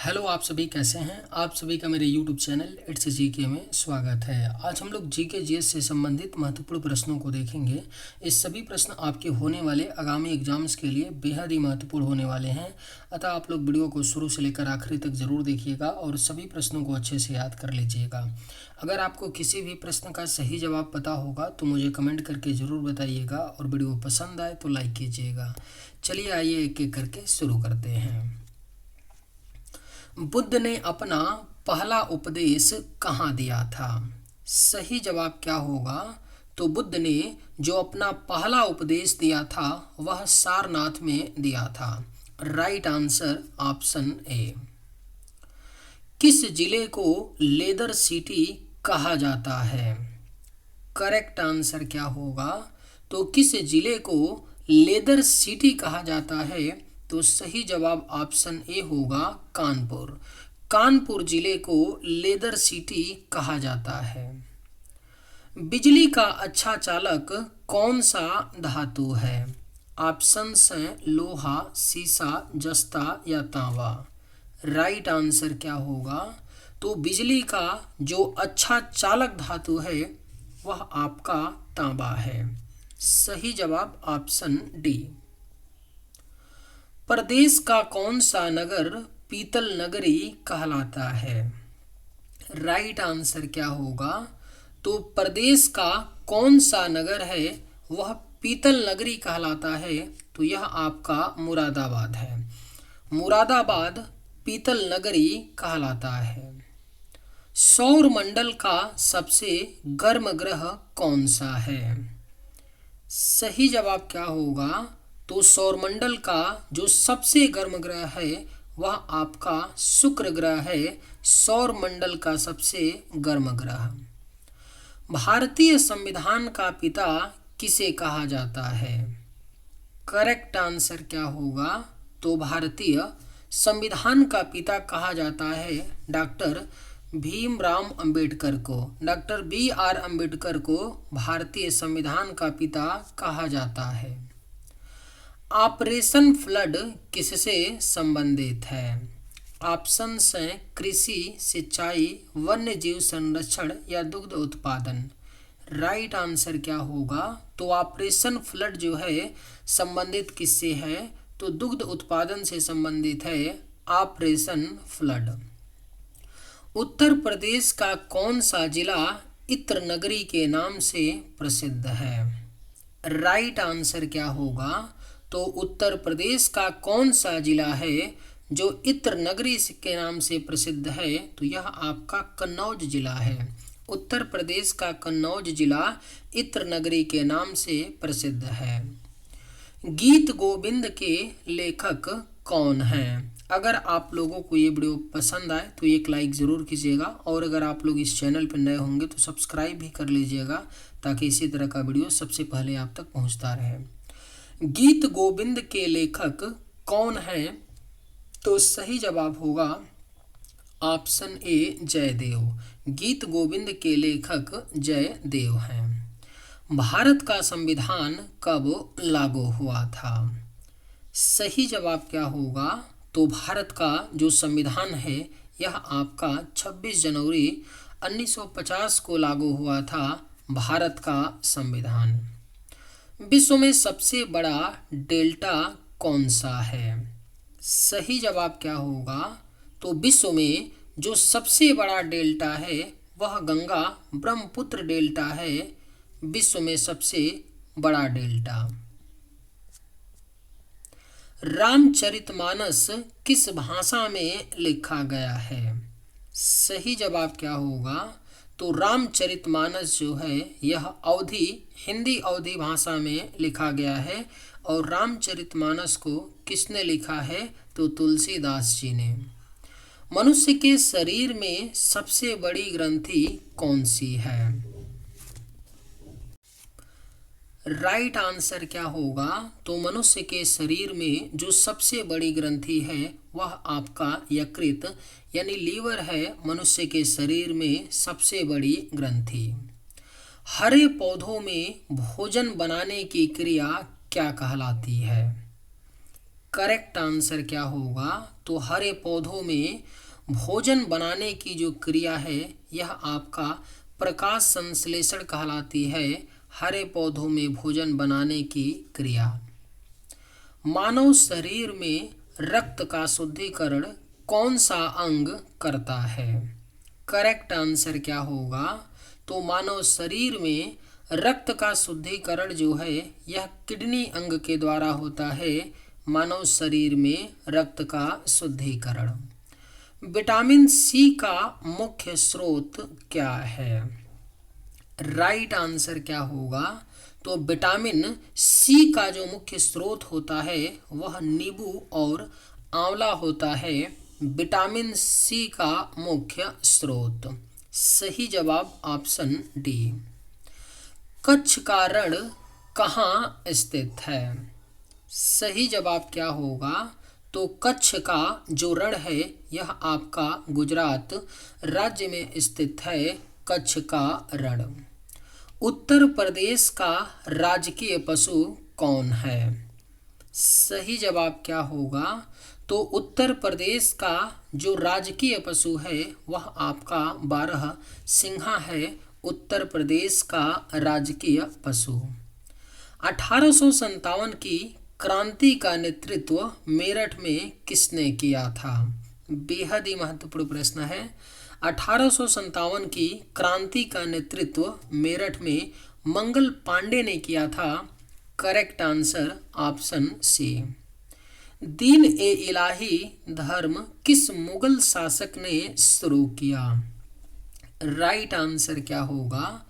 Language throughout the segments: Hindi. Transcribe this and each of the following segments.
हेलो, आप सभी कैसे हैं। आप सभी का मेरे यूट्यूब चैनल इट्स जीके में स्वागत है। आज हम लोग जीके जीएस से संबंधित महत्वपूर्ण प्रश्नों को देखेंगे। इस सभी प्रश्न आपके होने वाले आगामी एग्जाम्स के लिए बेहद ही महत्वपूर्ण होने वाले हैं। अतः आप लोग वीडियो को शुरू से लेकर आखिरी तक ज़रूर देखिएगा और सभी प्रश्नों को अच्छे से याद कर लीजिएगा। अगर आपको किसी भी प्रश्न का सही जवाब पता होगा तो मुझे कमेंट करके ज़रूर बताइएगा और वीडियो पसंद आए तो लाइक कीजिएगा। चलिए आइए एक एक करके शुरू करते हैं। बुद्ध ने अपना पहला उपदेश कहाँ दिया था? सही जवाब क्या होगा? तो बुद्ध ने जो अपना पहला उपदेश दिया था वह सारनाथ में दिया था। Right answer option A. किस जिले को लेदर सिटी कहा जाता है? करेक्ट आंसर क्या होगा? तो किस जिले को लेदर सिटी कहा जाता है? तो सही जवाब ऑप्शन ए होगा कानपुर। कानपुर जिले को लेदर सिटी कहा जाता है। बिजली का अच्छा चालक कौन सा धातु है? ऑप्शंस हैं लोहा, सीसा, जस्ता या तांबा। राइट आंसर क्या होगा? तो बिजली का जो अच्छा चालक धातु है वह आपका तांबा है। सही जवाब ऑप्शन डी। प्रदेश का कौन सा नगर पीतल नगरी कहलाता है? राइट आंसर क्या होगा? तो प्रदेश का कौन सा नगर है वह पीतल नगरी कहलाता है? तो यह आपका मुरादाबाद है। मुरादाबाद पीतल नगरी कहलाता है। सौर मंडल का सबसे गर्म ग्रह कौन सा है? सही जवाब क्या होगा? तो सौरमंडल का जो सबसे गर्म ग्रह है वह आपका शुक्र ग्रह है। सौरमंडल का सबसे गर्म ग्रह। भारतीय संविधान का पिता किसे कहा जाता है? करेक्ट आंसर क्या होगा? तो भारतीय संविधान का पिता कहा जाता है डॉक्टर भीमराव अंबेडकर को। डॉक्टर BR अंबेडकर को भारतीय संविधान का पिता कहा जाता है। ऑपरेशन फ्लड किससे संबंधित है? ऑप्शंस हैं कृषि, सिंचाई, वन्य जीव संरक्षण या दुग्ध उत्पादन। राइट आंसर क्या होगा? तो ऑपरेशन फ्लड जो है संबंधित किससे है? तो दुग्ध उत्पादन से संबंधित है ऑपरेशन फ्लड। उत्तर प्रदेश का कौन सा जिला इत्र नगरी के नाम से प्रसिद्ध है? राइट आंसर क्या होगा? तो उत्तर प्रदेश का कौन सा जिला है जो इत्र नगरी के नाम से प्रसिद्ध है? तो यह आपका कन्नौज जिला है। उत्तर प्रदेश का कन्नौज जिला इत्र नगरी के नाम से प्रसिद्ध है। गीत गोविंद के लेखक कौन हैं? अगर आप लोगों को ये वीडियो पसंद आए तो एक लाइक ज़रूर कीजिएगा और अगर आप लोग इस चैनल पर नए होंगे तो सब्सक्राइब भी कर लीजिएगा ताकि इसी तरह का वीडियो सबसे पहले आप तक पहुंचता रहे। गीत गोविंद के लेखक कौन हैं? तो सही जवाब होगा ऑप्शन ए जयदेव। गीत गोविंद के लेखक जयदेव हैं। भारत का संविधान कब लागू हुआ था? सही जवाब क्या होगा? तो भारत का जो संविधान है यह आपका 26 जनवरी 1950 को लागू हुआ था। भारत का संविधान। विश्व में सबसे बड़ा डेल्टा कौन सा है? सही जवाब क्या होगा? तो विश्व में जो सबसे बड़ा डेल्टा है वह गंगा ब्रह्मपुत्र डेल्टा है। विश्व में सबसे बड़ा डेल्टा। रामचरितमानस किस भाषा में लिखा गया है? सही जवाब क्या होगा? तो रामचरितमानस जो है यह अवधी हिंदी अवधी भाषा में लिखा गया है। और रामचरितमानस को किसने लिखा है? तो तुलसीदास जी ने। मनुष्य के शरीर में सबसे बड़ी ग्रंथि कौन सी है? राइट आंसर क्या होगा? तो मनुष्य के शरीर में जो सबसे बड़ी ग्रंथि है वह आपका यकृत यानी लीवर है। मनुष्य के शरीर में सबसे बड़ी ग्रंथि। हरे पौधों में भोजन बनाने की क्रिया क्या कहलाती है? करेक्ट आंसर क्या होगा? तो हरे पौधों में भोजन बनाने की जो क्रिया है यह आपका प्रकाश संश्लेषण कहलाती है। हरे पौधों में भोजन बनाने की क्रिया। मानव शरीर में रक्त का शुद्धिकरण कौन सा अंग करता है? करेक्ट आंसर क्या होगा? तो मानव शरीर में रक्त का शुद्धिकरण जो है यह किडनी अंग के द्वारा होता है। मानव शरीर में रक्त का शुद्धिकरण। विटामिन सी का मुख्य स्रोत क्या है? राइट आंसर क्या होगा? तो विटामिन सी का जो मुख्य स्रोत होता है वह नींबू और आंवला होता है। विटामिन सी का मुख्य स्रोत। सही जवाब ऑप्शन डी। कच्छ का रण कहाँ स्थित है? सही जवाब क्या होगा? तो कच्छ का जो रण है यह आपका गुजरात राज्य में स्थित है। कच्छ का रण। उत्तर प्रदेश का राजकीय पशु कौन है? सही जवाब क्या होगा? तो उत्तर प्रदेश का जो राजकीय पशु है वह आपका बारहसिंघा है। उत्तर प्रदेश का राजकीय पशु। 1857 की क्रांति का नेतृत्व मेरठ में किसने किया था? बेहद ही महत्वपूर्ण प्रश्न है। 1857 की क्रांति का नेतृत्व मेरठ में मंगल पांडे ने किया था। Correct answer option C. Din e इलाही धर्म किस मुगल शासक ने शुरू किया? राइट आंसर क्या होगा?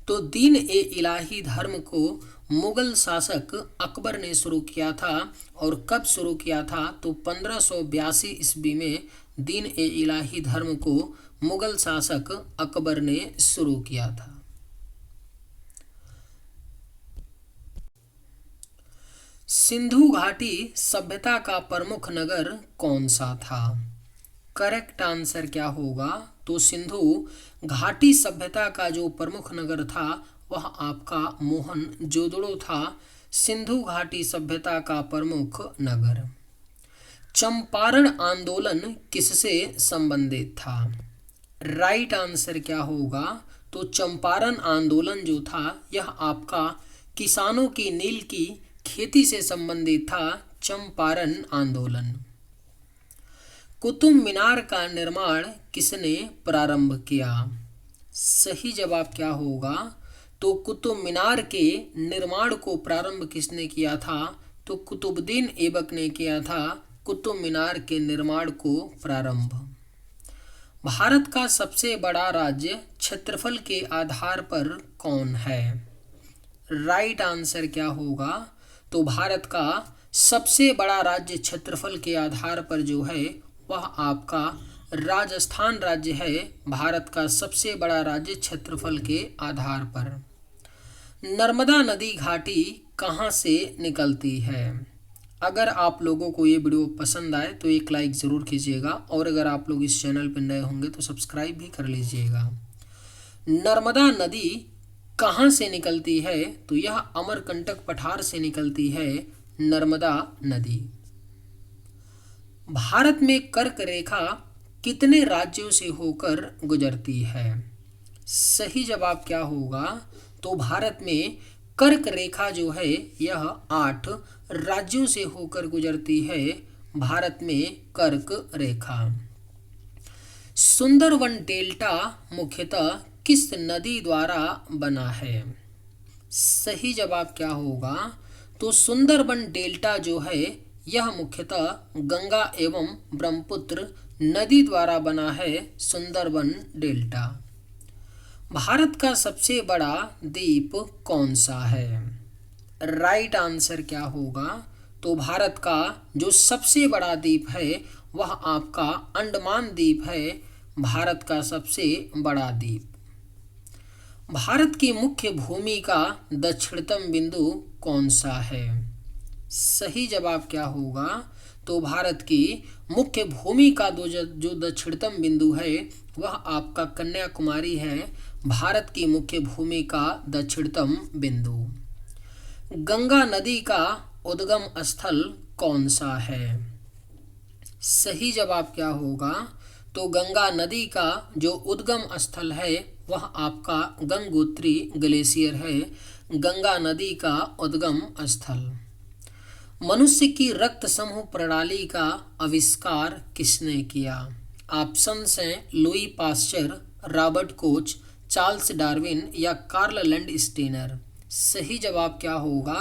तो दीन ए इलाही धर्म को मुगल शासक अकबर ने शुरू किया था। और कब शुरू किया था? तो 1582 ईस्वी में दीन ए इलाही धर्म को मुगल शासक अकबर ने शुरू किया था। सिंधु घाटी सभ्यता का प्रमुख नगर कौन सा था? करेक्ट आंसर क्या होगा? तो सिंधु घाटी सभ्यता का जो प्रमुख नगर था वह आपका मोहनजोदड़ो था। सिंधु घाटी सभ्यता का प्रमुख नगर। चंपारण आंदोलन किससे संबंधित था? राइट आंसर क्या होगा? तो चंपारण आंदोलन जो था यह आपका किसानों की नील की खेती से संबंधित था। चंपारण आंदोलन। कुतुब मीनार का निर्माण किसने प्रारंभ किया? सही जवाब क्या होगा? तो कुतुब मीनार के निर्माण को प्रारंभ किसने किया था? तो कुतुबुद्दीन ऐबक ने किया था कुतुब मीनार के निर्माण को प्रारंभ। भारत का सबसे बड़ा राज्य क्षेत्रफल के आधार पर कौन है? राइट आंसर क्या होगा? तो भारत का सबसे बड़ा राज्य क्षेत्रफल के आधार पर जो है वह आपका राजस्थान राज्य है। भारत का सबसे बड़ा राज्य क्षेत्रफल के आधार पर। नर्मदा नदी घाटी कहाँ से निकलती है? अगर आप लोगों को ये वीडियो पसंद आए तो एक लाइक ज़रूर कीजिएगा और अगर आप लोग इस चैनल पर नए होंगे तो सब्सक्राइब भी कर लीजिएगा। नर्मदा नदी कहाँ से निकलती है? तो यह अमरकंटक पठार से निकलती है नर्मदा नदी। भारत में कर्क रेखा कितने राज्यों से होकर गुजरती है? सही जवाब क्या होगा? तो भारत में कर्क रेखा जो है यह 8 राज्यों से होकर गुजरती है। भारत में कर्क रेखा। सुंदरवन डेल्टा मुख्यतः किस नदी द्वारा बना है? सही जवाब क्या होगा? तो सुंदरवन डेल्टा जो है यह मुख्यतः गंगा एवं ब्रह्मपुत्र नदी द्वारा बना है। सुंदरवन डेल्टा। भारत का सबसे बड़ा द्वीप कौन सा है? राइट आंसर क्या होगा? तो भारत का जो सबसे बड़ा द्वीप है वह आपका अंडमान द्वीप है। भारत का सबसे बड़ा द्वीप। भारत की मुख्य भूमि का दक्षिणतम बिंदु कौन सा है? सही जवाब क्या होगा? तो भारत की मुख्य भूमि का जो दक्षिणतम बिंदु है वह आपका कन्याकुमारी है। भारत की मुख्य भूमि का दक्षिणतम बिंदु। गंगा नदी का उद्गम स्थल कौन सा है? सही जवाब क्या होगा? तो गंगा नदी का जो उद्गम स्थल है वह आपका गंगोत्री ग्लेशियर है, गंगा नदी का उद्गम स्थल। मनुष्य की रक्त समूह प्रणाली का आविष्कार किसने किया? ऑप्शंस हैं Louis Pasteur, Robert Koch, Charles Darwin या कार्ल लैंडस्टीनर। सही जवाब क्या होगा?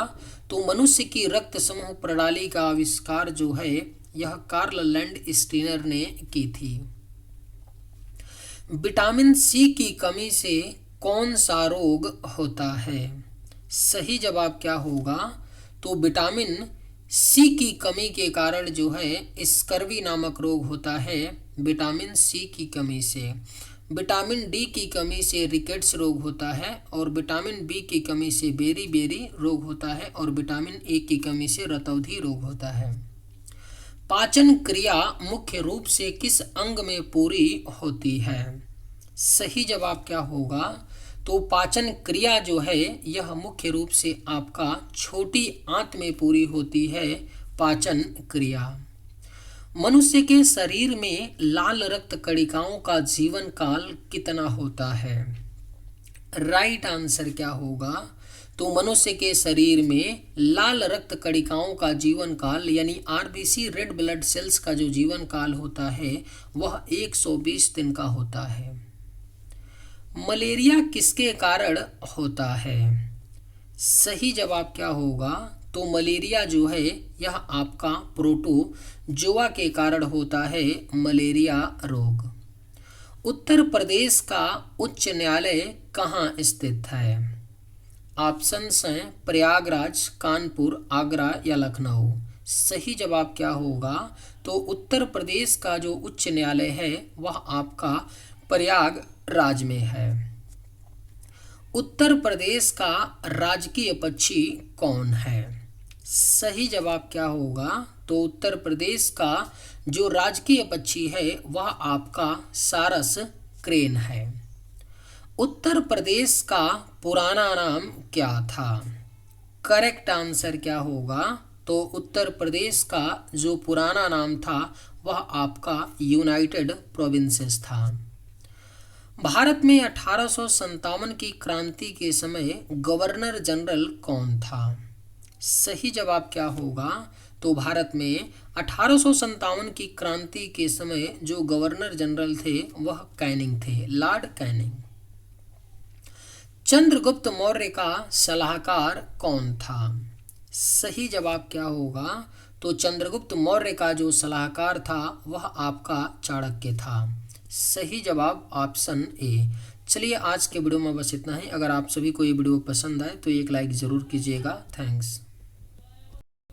तो मनुष्य की रक्त समूह प्रणाली का आविष्कार जो है यह कार्ल लैंडस्टीनर ने की थी। विटामिन सी की कमी से कौन सा रोग होता है? सही जवाब क्या होगा? तो विटामिन सी की कमी के कारण जो है स्कर्वी नामक रोग होता है, विटामिन सी की कमी से। विटामिन डी की कमी से रिकेट्स रोग होता है, और विटामिन बी की कमी से बेरी बेरी रोग होता है, और विटामिन ए की कमी से रतौंधी रोग होता है। पाचन क्रिया मुख्य रूप से किस अंग में पूरी होती है? सही जवाब क्या होगा? तो पाचन क्रिया जो है यह मुख्य रूप से आपका छोटी आंत में पूरी होती है, पाचन क्रिया। मनुष्य के शरीर में लाल रक्त कणिकाओं का जीवन काल कितना होता है? राइट आंसर क्या होगा? तो मनुष्य के शरीर में लाल रक्त कणिकाओं का जीवन काल यानी आरबीसी रेड ब्लड सेल्स का जो जीवन काल होता है वह 120 दिन का होता है। मलेरिया किसके कारण होता है? सही जवाब क्या होगा? तो मलेरिया जो है यह आपका प्रोटोजोआ के कारण होता है, मलेरिया रोग। उत्तर प्रदेश का उच्च न्यायालय कहाँ स्थित है? ऑप्शंस हैं प्रयागराज, कानपुर, आगरा या लखनऊ। सही जवाब क्या होगा? तो उत्तर प्रदेश का जो उच्च न्यायालय है वह आपका प्रयागराज में है। उत्तर प्रदेश का राजकीय पक्षी कौन है? सही जवाब क्या होगा? तो उत्तर प्रदेश का जो राजकीय पक्षी है वह आपका सारस क्रेन है। उत्तर प्रदेश का पुराना नाम क्या था? करेक्ट आंसर क्या होगा? तो उत्तर प्रदेश का जो पुराना नाम था वह आपका यूनाइटेड प्रोविंसेस था। भारत में 1857 की क्रांति के समय गवर्नर जनरल कौन था? सही जवाब क्या होगा? तो भारत में 1857 की क्रांति के समय जो गवर्नर जनरल थे वह कैनिंग थे, लॉर्ड कैनिंग। चंद्रगुप्त मौर्य का सलाहकार कौन था? सही जवाब क्या होगा? तो चंद्रगुप्त मौर्य का जो सलाहकार था वह आपका चाणक्य था। सही जवाब ऑप्शन ए। चलिए आज के वीडियो में बस इतना ही। अगर आप सभी को ये वीडियो पसंद आए तो एक लाइक ज़रूर कीजिएगा। थैंक्स।